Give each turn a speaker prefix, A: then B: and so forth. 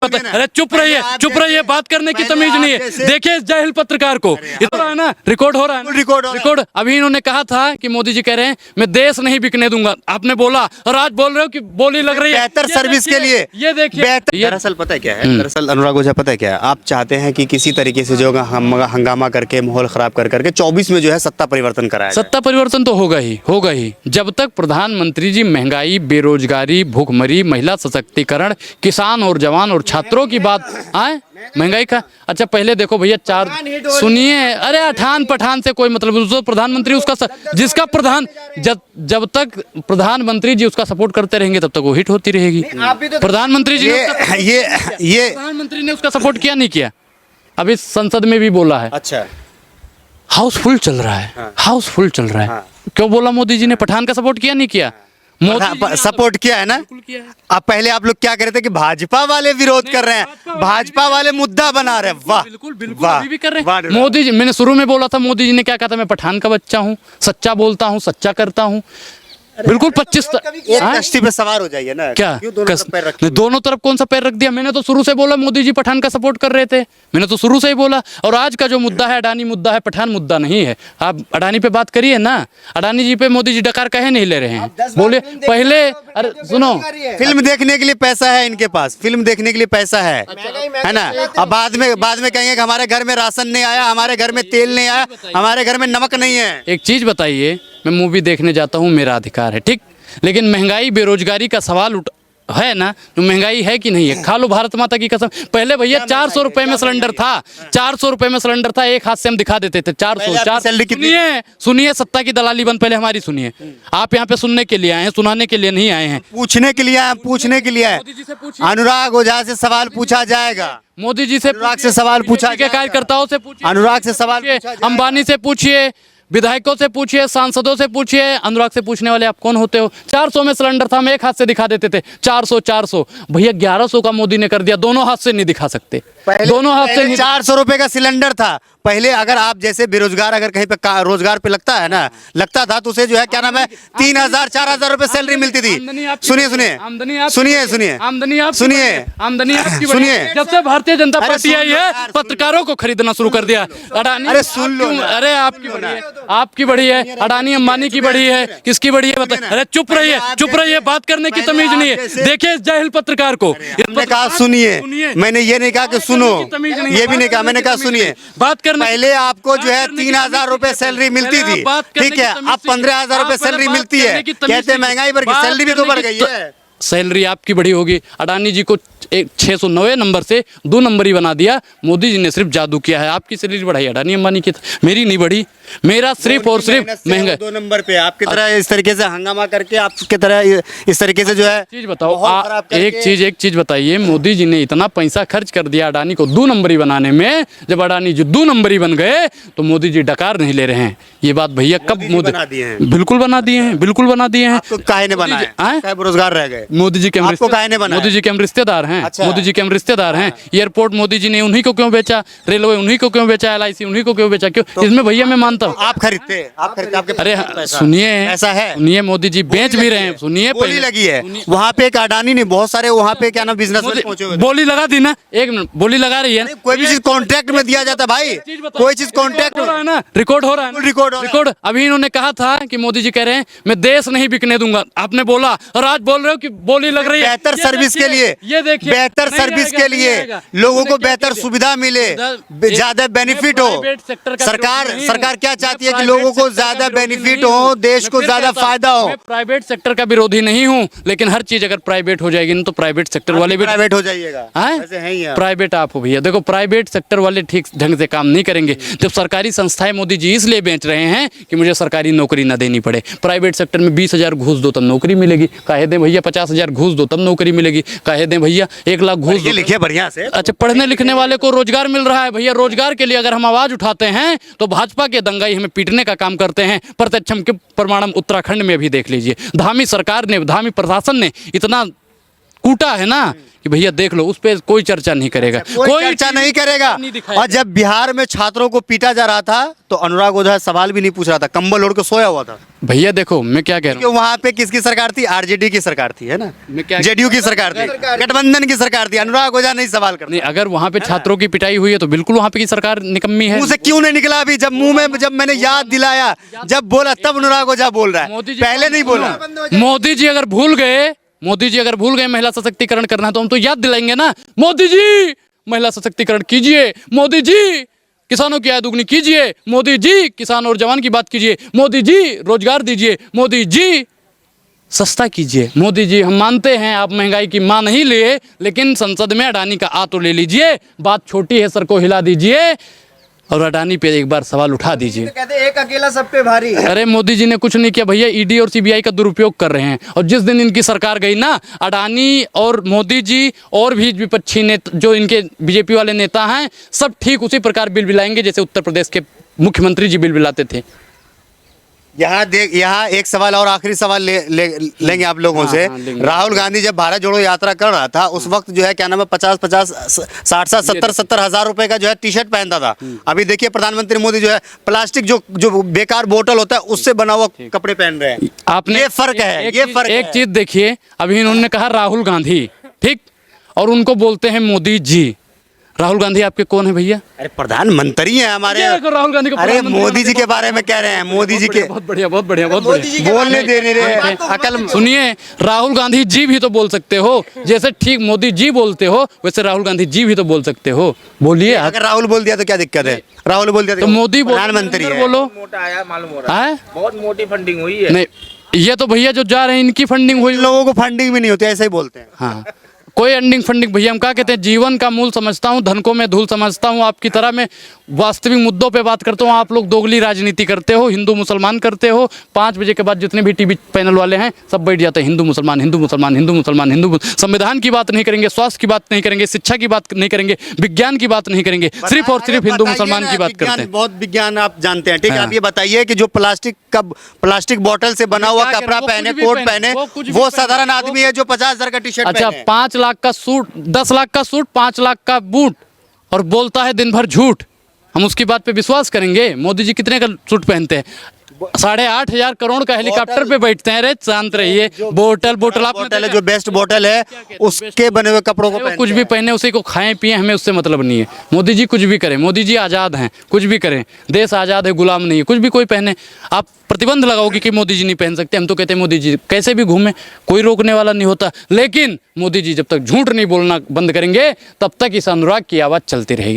A: अरे चुप रहिए, बात करने की तमीज नहीं है। देखिए इस जाहिल पत्रकार को, इतना है ना, रिकॉर्ड हो रहा है, रिकॉर्ड। अभी इन्होंने कहा था कि मोदी जी कह रहे हैं मैं देश नहीं बिकने दूंगा, आपने बोला, और आज बोल रहे हो कि बोली लग रही है
B: बेहतर सर्विस के लिए।
A: ये देखिए,
B: दरअसल पता है क्या है, दरअसल अनुराग ओझा पता है क्या है, आप चाहते हैं कि किसी तरीके से जो हंगामा करके माहौल खराब करके 24 में जो है सत्ता परिवर्तन कराया।
A: सत्ता परिवर्तन तो होगा ही। जब तक प्रधानमंत्री जी महंगाई, बेरोजगारी, भूखमरी, महिला सशक्तिकरण, किसान और जवान और छात्रों की बात आए, महंगाई का। अच्छा पहले देखो भैया, सुनिए, अरे अठान पठान से कोई मतलब, जो प्रधानमंत्री उसका जिसका प्रधान जब तक प्रधानमंत्री जी उसका सपोर्ट करते रहेंगे तब तक वो हिट होती रहेगी। प्रधानमंत्री जी ये प्रधानमंत्री ने उसका सपोर्ट किया नहीं किया, अभी संसद में भी बोला है।
B: अच्छा,
A: हाउसफुल चल रहा है, हाउसफुल चल रहा है। क्यों बोला मोदी जी ने पठान का सपोर्ट किया नहीं किया?
B: सपोर्ट किया है ना। अब पहले आप लोग क्या कर रहे थे कि भाजपा वाले विरोध कर रहे हैं, भाजपा वाले मुद्दा बना रहे हैं। वाह,
A: बिल्कुल अभी भी कर रहे हैं। मोदी जी, मैंने शुरू में बोला था, मोदी जी ने क्या कहा था, मैं पठान का बच्चा हूँ, सच्चा बोलता हूँ, सच्चा करता हूँ। बिल्कुल 25
B: एक कश्ती पे सवार हो जाइए ना।
A: क्या दोनों तरफ कौन सा पैर रख दिया? मैंने तो शुरू से बोला मोदी जी पठान का सपोर्ट कर रहे थे, मैंने तो शुरू से ही बोला। और आज का जो मुद्दा है अडानी मुद्दा है, पठान मुद्दा नहीं है। आप अडानी पे बात करिए ना, अडानी जी पे मोदी जी डकार कहे नहीं ले रहे हैं। बोले पहले, अरे सुनो,
B: फिल्म देखने के लिए पैसा है इनके पास, फिल्म देखने के लिए पैसा है ना। अब बाद में कहेंगे कि हमारे घर में राशन नहीं आया, हमारे घर में तेल नहीं आया, हमारे घर में नमक नहीं है।
A: एक चीज बताइए, मैं मूवी देखने जाता हूँ, मेरा अधिकार है, ठीक, लेकिन महंगाई बेरोजगारी का सवाल है ना, तो महंगाई है कि नहीं है? खा लो भारत माता की कसम। पहले भैया 400 रुपए में सिलेंडर था, 400 रुपए में सिलेंडर था, एक हाथ से हम दिखा देते थे 400। सुनिए, सत्ता की दलाली बंद, पहले हमारी सुनिए। आप यहाँ पे सुनने के लिए आए हैं, सुनाने के लिए नहीं आए हैं।
B: पूछने के लिए आए, अनुराग ओझा से सवाल पूछा जाएगा।
A: मोदी जी से,
B: अनुराग से सवाल पूछा,
A: कार्यकर्ताओं से पूछिए,
B: अनुराग से सवाल,
A: अंबानी से पूछिए, विधायकों से पूछिए, सांसदों से पूछिए, अनुराग से पूछने वाले आप कौन होते हो? 400 में सिलेंडर था, हम एक हाथ से दिखा देते थे 400 भैया 1100 का मोदी ने कर दिया, दोनों हाथ से नहीं दिखा सकते, दोनों हाथ से।
B: 400 रुपए का सिलेंडर था पहले। अगर आप जैसे बेरोजगार अगर कहीं पे रोजगार पे लगता है ना, लगता था तो उसे जो है क्या नाम है 3000-4000 रुपए सैलरी मिलती थी। सुनिए, जब से भारतीय जनता पार्टी आई है पत्रकारों को खरीदना शुरू कर दिया। अडानी, अरे सुन लो, अरे आपकी बढ़ी है, अडानी अंबानी की बढ़ी है, किसकी बढ़ी है बताइए? अरे चुप रहिए, बात करने की तमीज नहीं है। देखिए इस जाहिल पत्रकार को, मैंने कहा सुनिए, मैंने ये नहीं कहा कि सुनो, ये भी नहीं कहा, मैंने कहा सुनिए।
A: बात करने,
B: पहले आपको जो है 3000 रुपए सैलरी मिलती थी, ठीक है, अब 15000 रुपए सैलरी मिलती है। कहते हैं महंगाई बढ़ गई, सैलरी भी तो बढ़ गई है।
A: सैलरी आपकी बढ़ी होगी। अडानी जी को 690 नंबर से 2 नंबर ही बना दिया। मोदी जी ने सिर्फ जादू किया है, आपकी सैलरी बढ़ाई, अडानी अंबानी की, मेरी नहीं बढ़ी। मेरा सिर्फ और सिर्फ महंगा
B: 2 नंबर पे आपकी तरह इस तरीके से हंगामा करके, आपकी तरह इस तरीके से जो है
A: चीज बताओ। एक चीज बताइए, मोदी जी ने इतना पैसा खर्च कर दिया अडानी को 2 नंबरी बनाने में, जब अडानी जी 2 नंबरी बन गए तो मोदी जी डकार नहीं ले रहे हैं। ये बात भैया कब मोदी
B: बना दिए हैं?
A: बिल्कुल बना दिए हैं।
B: तो काहे ने बनाया? बेरोजगार रह गए।
A: मोदी जी के हम रिश्तेदार हैं। मोदी जी के हम रिश्तेदार हैं। एयरपोर्ट मोदी जी ने उन्हीं को क्यों बेचा, रेलवे उन्हीं को क्यों बेचा, LIC उन्हीं को क्यों बेचा? क्यों? इसमें भैया मैं मानता हूँ
B: आप खरीदते आपके,
A: अरे सुनिए, ऐसा है, सुनिए, मोदी जी बेच भी रहे हैं। सुनिए,
B: बोली लगी है वहाँ पे, एक अडानी ने बहुत सारे वहाँ पे क्या नाम बिजनेस पहुंचे हुए,
A: बोली लगा दी ना, एक मिनट, बोली लगा रही है।
B: कोई भी चीज कॉन्ट्रैक्ट में दिया जाता भाई, कोई चीज कॉन्ट्रैक्ट
A: है ना, रिकॉर्ड हो रहा है, रिकॉर्ड। अभी इन्होंने कहा था कि मोदी जी कह रहे हैं मैं देश नहीं बिकने दूंगा, आपने बोला, और आज बोल रहे हो कि बोली लग रही है।
B: बेहतर सर्विस के लिए,
A: ये देखिए,
B: बेहतर सर्विस के लिए, लोगों को बेहतर सुविधा मिले, ज्यादा बेनिफिट हो। सरकार क्या चाहती है कि लोगों को ज्यादा बेनिफिट हो, देश को ज्यादा फायदा हो।
A: मैं प्राइवेट सेक्टर का विरोधी नहीं हूँ, लेकिन हर चीज अगर प्राइवेट हो जाएगी ना तो प्राइवेट सेक्टर वाले भी
B: प्राइवेट हो जाइएगा।
A: प्राइवेट आप हो भैया, देखो प्राइवेट सेक्टर वाले ठीक ढंग से काम नहीं करेंगे। जब सरकारी संस्थाएं मोदी जी इसलिए बेच रहे हैं कि मुझे सरकारी नौकरी न देनी पड़े। प्राइवेट सेक्टर में 20,000 घूस दो तब नौकरी मिलेगी, काहे दें भैया 50,000 घूस दो तब नौकरी मिलेगी, काहे दें भैया 1 लाख घूस
B: लिखे बढ़िया से।
A: अच्छा, पढ़ने लिखने वाले को रोजगार मिल रहा है भैया। रोजगार के लिए अगर हम आवाज उठाते हैं तो भाजपा के दंगाई हमें पीटने का काम करते हैं। प्रत्यक्षम के प्रमाणम उत्तराखंड में भी देख लीजिए, धामी सरकार ने, धामी प्रशासन ने इतना कूटा है ना कि भैया देख लो, उस पे कोई चर्चा नहीं करेगा,
C: कोई चर्चा नहीं करेगा।
A: नहीं दिखाएगा।
C: और जब बिहार में छात्रों को पीटा जा रहा था तो अनुराग ओझा सवाल भी नहीं पूछ रहा था, कंबल ओढ़ के सोया हुआ था।
A: भैया देखो मैं क्या कह रहा हूँ,
C: क्योंकि वहां पे किसकी सरकार थी? आरजेडी की सरकार थी, है ना,
A: मैं क्या
C: जेडीयू की सरकार थी, गठबंधन की सरकार थी। अनुराग ओझा नहीं सवाल करता।
A: नहीं, अगर वहाँ पे छात्रों की पिटाई हुई है तो बिल्कुल वहाँ पे की सरकार निकम्मी है।
C: मुंह से क्यों नहीं निकला अभी? जब मुंह में, जब मैंने याद दिलाया, जब बोला, तब अनुराग ओझा बोल रहा है,
A: मोदी जी
C: पहले नहीं बोला।
A: मोदी जी अगर भूल गए महिला सशक्तिकरण करना है तो हम तो याद दिलाएंगे ना, मोदी जी महिला सशक्तिकरण कीजिए, मोदी जी किसानों की आय दुगनी कीजिए, मोदी जी किसान और जवान की बात कीजिए, मोदी जी रोजगार दीजिए, मोदी जी सस्ता कीजिए। मोदी जी हम मानते हैं आप महंगाई की मान नहीं लिए, लेकिन संसद में अडानी का आ तो ले लीजिए, बात छोटी है, सर को हिला दीजिए और अडानी पे एक बार सवाल उठा दीजिए।
D: कहते एक अकेला सब पे भारी है।
A: अरे मोदी जी ने कुछ नहीं किया भैया, ईडी और सीबीआई का दुरुपयोग कर रहे हैं। और जिस दिन इनकी सरकार गई ना, अडानी और मोदी जी और भी विपक्षी नेता जो इनके बीजेपी वाले नेता हैं, सब ठीक उसी प्रकार बिल बिलाएंगे जैसे उत्तर प्रदेश के मुख्यमंत्री जी बिल बिलाते थे।
C: यहाँ एक सवाल और आखिरी सवाल लेंगे आप लोगों से।
A: लेंगे।
C: राहुल गांधी जब भारत जोड़ो यात्रा कर रहा था, उस वक्त जो है क्या नाम है 50-50 60-70 हजार रुपए का जो है टी शर्ट पहनता था। अभी देखिए प्रधानमंत्री मोदी जो है प्लास्टिक जो बेकार बोतल होता है उससे बना हुआ कपड़े पहन रहे हैं।
A: आपने
C: ये फर्क है, ये फर्क
A: एक
C: है।
A: चीज देखिए, अभी इन्होंने कहा राहुल गांधी, ठीक, और उनको बोलते हैं मोदी जी। राहुल गांधी आपके कौन है भैया?
C: अरे प्रधानमंत्री हैं हमारे।
A: राहुल गांधी को
C: अरे
A: प्रधानमंत्री
C: मोदी जी के बारे में कह रहे हैं, मोदी जी के
A: बहुत बढ़िया, बहुत बढ़िया, बहुत बढ़िया।
C: बोलने दे नहीं रहे, अकल।
A: सुनिए, राहुल गांधी जी भी तो बोल सकते हो, जैसे ठीक मोदी जी बोलते हो वैसे राहुल गांधी जी भी तो बोल सकते हो, बोलिए।
C: अगर राहुल बोल दिया तो क्या दिक्कत है? राहुल बोल दिया
A: तो मोदी
C: प्रधानमंत्री है।
A: बोलो,
D: मोटा आया मालूम हो रहा है,
A: है
D: बहुत मोटी फंडिंग हुई है।
A: नहीं, ये तो भैया जो जा रहे हैं इनकी फंडिंग हुई।
C: इन लोगों को फंडिंग भी नहीं होती, ऐसे ही बोलते हैं।
A: हाँ, कोई एंडिंग फंडिंग भैया, हम क्या कहते हैं, जीवन का मूल समझता हूँ, धन को मैं धूल समझता हूँ। आपकी तरह मैं वास्तविक मुद्दों पे बात करता हूँ, आप लोग दोगली राजनीति करते हो, हिंदू मुसलमान करते हो। 5 बजे के बाद जितने भी टीवी पैनल वाले हैं सब बैठ जाते हैं, हिंदू मुसलमान, हिंदू मुसलमान, हिंदू मुसलमान, संविधान की बात नहीं करेंगे, स्वास्थ्य की बात नहीं करेंगे, शिक्षा की बात नहीं करेंगे, विज्ञान की बात नहीं करेंगे, सिर्फ और सिर्फ हिंदू मुसलमान की बात करते हैं।
C: बहुत विज्ञान आप जानते हैं, ठीक है।
A: हाँ।
C: आप ये बताइए कि जो प्लास्टिक बोतल से बना हुआ
A: क्या
C: कपड़ा
A: करें, वो
C: पहने,
A: कुछ भी
C: कोट
A: पहने,
C: पहने,
A: वो कुछ भी
C: वो
A: पहने,
C: साधारण
A: वो-
C: आदमी है जो 50,000 का टी शर्ट
A: अच्छा,
C: पहने।
A: 5 लाख का सूट, 10 लाख का सूट, 5 लाख का बूट, और बोलता है दिन भर झूठ। हम उसकी बात पे विश्वास करेंगे? मोदी जी कितने का सूट पहनते हैं? 8,500 करोड़ का हेलीकॉप्टर पे बैठते हैं। अरे शांत रहिए, बोतल आपने
C: बोतल है, जो बेस्ट बोतल है उसके बने हुए कपड़ों को
A: वो
C: पहनते
A: कुछ भी
C: हैं।
A: पहने, उसी को खाएं पिए, हमें उससे मतलब नहीं है। मोदी जी कुछ भी करें, मोदी जी आज़ाद हैं, कुछ भी करें, देश आज़ाद है, गुलाम नहीं है। कुछ भी कोई पहने, आप प्रतिबंध लगाओगे कि मोदी जी नहीं पहन सकते, हम तो कहते हैं मोदी जी कैसे भी घूमें, कोई रोकने वाला नहीं होता। लेकिन मोदी जी जब तक झूठ नहीं बोलना बंद करेंगे तब तक इस अनुराग की आवाज़ चलती रहेगी।